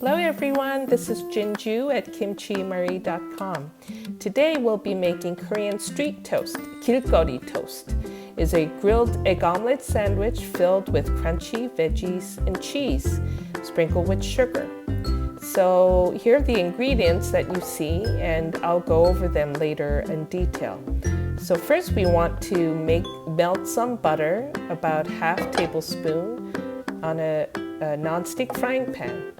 Hello everyone, this is Jinju at kimchimari.com. Today we'll be making Korean street toast. Gilgeori Toast is a grilled egg omelet sandwich filled with crunchy veggies and cheese, sprinkled with sugar. So here are the ingredients that you see, and I'll go over them later in detail. So first we want to melt some butter, about half tablespoon, on a non-stick frying pan.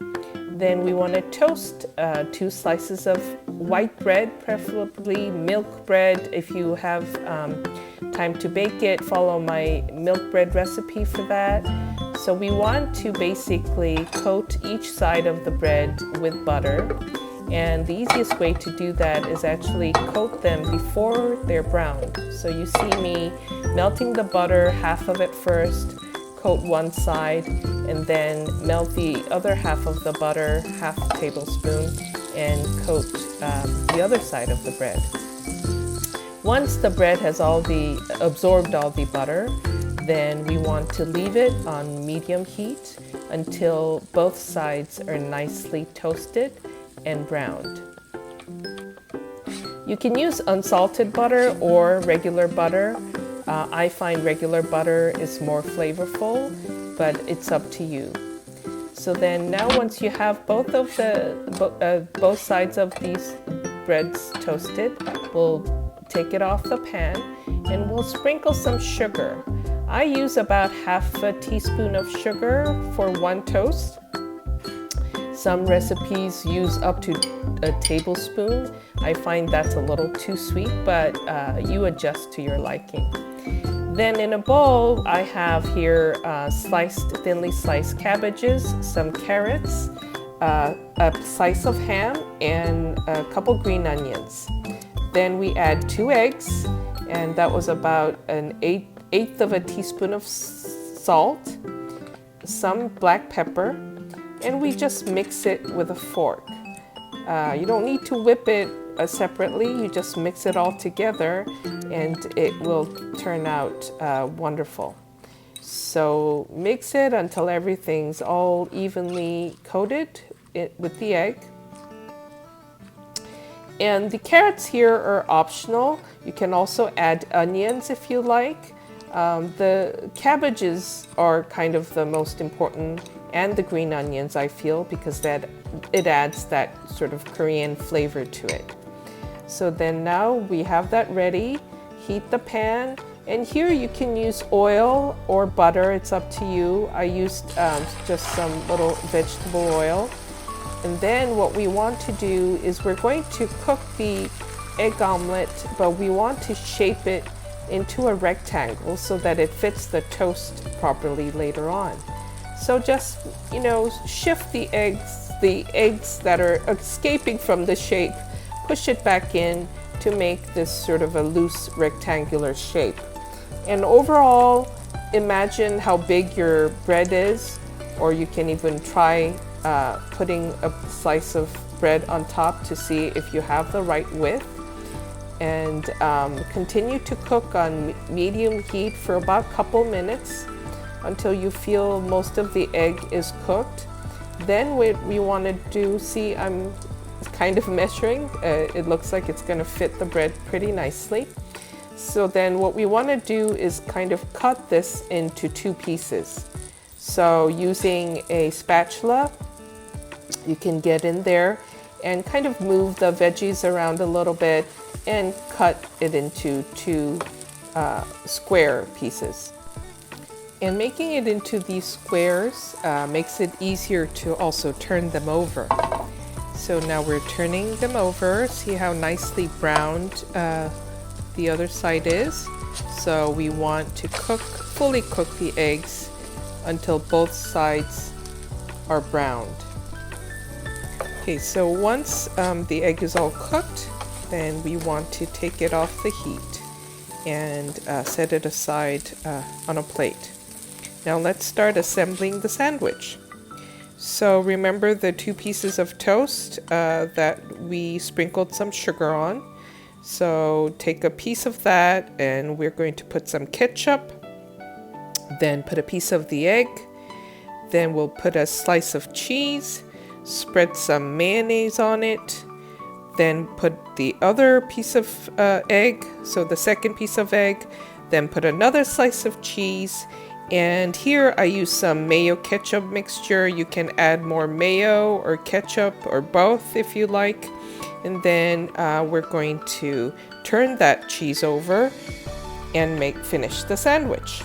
Then we want to toast 2 slices of white bread, preferably milk bread. If you have time to bake it, follow my milk bread recipe for that. So we want to basically coat each side of the bread with butter. And the easiest way to do that is actually coat them before they're browned. So you see me melting the butter, half of it first, coat one side, and then melt the other half of the butter, half a tablespoon, and coat the other side of the bread. Once the bread has absorbed all the butter, then we want to leave it on medium heat until both sides are nicely toasted and browned. You can use unsalted butter or regular butter. I find regular butter is more flavorful, but it's up to you. So then now once you have both sides of these breads toasted, we'll take it off the pan and we'll sprinkle some sugar. I use about half a teaspoon of sugar for one toast. Some recipes use up to a tablespoon. I find that's a little too sweet, but you adjust to your liking. Then in a bowl, I have here thinly sliced cabbages, some carrots, a slice of ham, and a couple green onions. Then we add 2 eggs, and that was about an eighth of a teaspoon of salt, some black pepper, and we just mix it with a fork. You don't need to whip it separately, you just mix it all together and it will turn out wonderful. So mix it until everything's all evenly coated with the egg. And the carrots here are optional. You can also add onions if you like. The cabbages are kind of the most important, and the green onions, I feel, because it adds that sort of Korean flavor to it. So then now we have that ready. Heat the pan, and here you can use oil or butter, it's up to you. I used just some little vegetable oil. And then what we want to do is we're going to cook the egg omelet, but we want to shape it into a rectangle so that it fits the toast properly later on. So just, shift the eggs that are escaping from the shape, push it back in to make this sort of a loose rectangular shape. And overall, imagine how big your bread is, or you can even try putting a slice of bread on top to see if you have the right width. And continue to cook on medium heat for about a couple minutes until you feel most of the egg is cooked. Then what we want to do, see, I'm kind of measuring. It looks like it's going to fit the bread pretty nicely. So then what we want to do is kind of cut this into 2 pieces. So using a spatula, you can get in there and kind of move the veggies around a little bit and cut it into 2 square pieces. And making it into these squares makes it easier to also turn them over. So now we're turning them over. See how nicely browned the other side is. So we want to fully cook the eggs until both sides are browned. Okay, so once the egg is all cooked, then we want to take it off the heat and set it aside on a plate. Now let's start assembling the sandwich. So remember the 2 pieces of toast that we sprinkled some sugar on. So take a piece of that and we're going to put some ketchup, then put a piece of the egg, then we'll put a slice of cheese, Spread some mayonnaise on it. Then put the other piece of egg, so the second piece of egg. Then put another slice of cheese. And here I use some mayo ketchup mixture. You can add more mayo or ketchup or both if you like. And then we're going to turn that cheese over and finish the sandwich.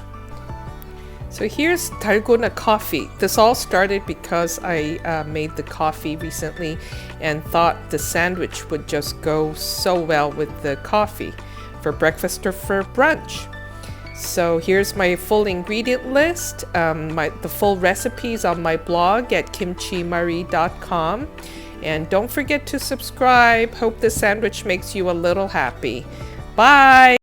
So here's dalgona coffee. This all started because I made the coffee recently and thought the sandwich would just go so well with the coffee for breakfast or for brunch. So here's my full ingredient list, the full recipes on my blog at kimchimari.com. And don't forget to subscribe. Hope the sandwich makes you a little happy. Bye!